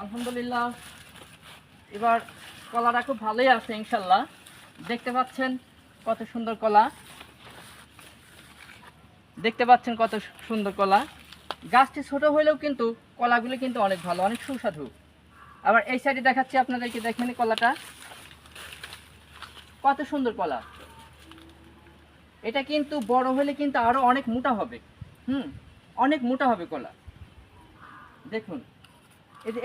আলহামদুলিল্লাহ এবার কলাটা খুব ভালোই আছে ইনশাল্লাহ। দেখতে পাচ্ছেন কত সুন্দর কলা, দেখতে পাচ্ছেন কত সুন্দর কলা। গাছটি ছোট হলেও কিন্তু কলাগুলো কিন্তু অনেক ভালো, অনেক সুস্বাদু। আবার এই সাইডে দেখাচ্ছি আপনাদেরকে, দেখেন কলাটা কত সুন্দর কলা। এটা কিন্তু বড় হলে কিন্তু আরো অনেক মোটা হবে। অনেক মোটা হবে কলা। দেখুন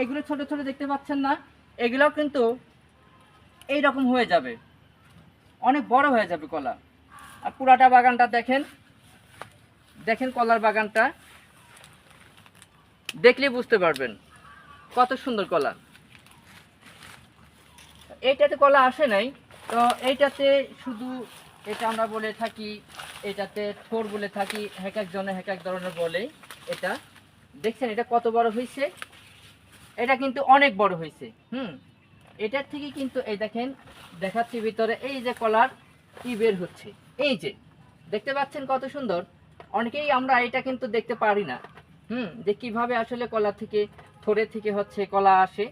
এগুলো ছোট ছোট দেখতে পাচ্ছেন না, এগুলোও কিন্তু এই রকম হয়ে যাবে, অনেক বড় হয়ে যাবে কলা। আর পুরাটা বাগানটা দেখেন, দেখেন কলার বাগানটা দেখলে বুঝতে পারবেন কত সুন্দর কলা। এইটাতে কলা আসে নাই, তো এইটাতে শুধু এটা আমরা বলে থাকি, এটাতে থোর বলে থাকি, এক একজনে এক এক ধরনের বলে। এটা দেখছেন এটা কত বড় হয়েছে, এটা কিন্তু অনেক বড় হয়েছে। এটার থেকে কিন্তু এই দেখেন দেখাচ্ছি ভিতরে এই যে কলার কি বের হচ্ছে, এই যে দেখতে পাচ্ছেন কত সুন্দর। অনেকেই আমরা এটা কিন্তু দেখতে পারি না, যে কিভাবে আসলে কলা থেকে থোড়ে থেকে হচ্ছে কলা আসে।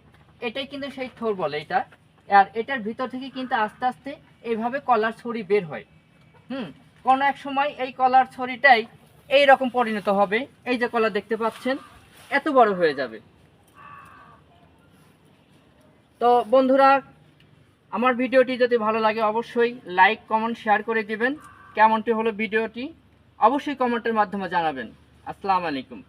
এটাই কিন্তু সেই থোর বলে এটা। আর এটার ভিতর থেকে কিন্তু আস্তে আস্তে এইভাবে কলার ছড়ি বের হয়। কোনো এক সময় এই কলার ছড়িটাই এই রকম পরিণত হবে, এই যে কলা দেখতে পাচ্ছেন এত বড় হয়ে যাবে। তো বন্ধুরা, আমার ভিডিওটি যদি ভালো লাগে অবশ্যই লাইক কমেন্ট শেয়ার করে দিবেন। কেমনটি হলো ভিডিওটি অবশ্যই কমেন্টের মাধ্যমে জানাবেন। আসসালামু আলাইকুম।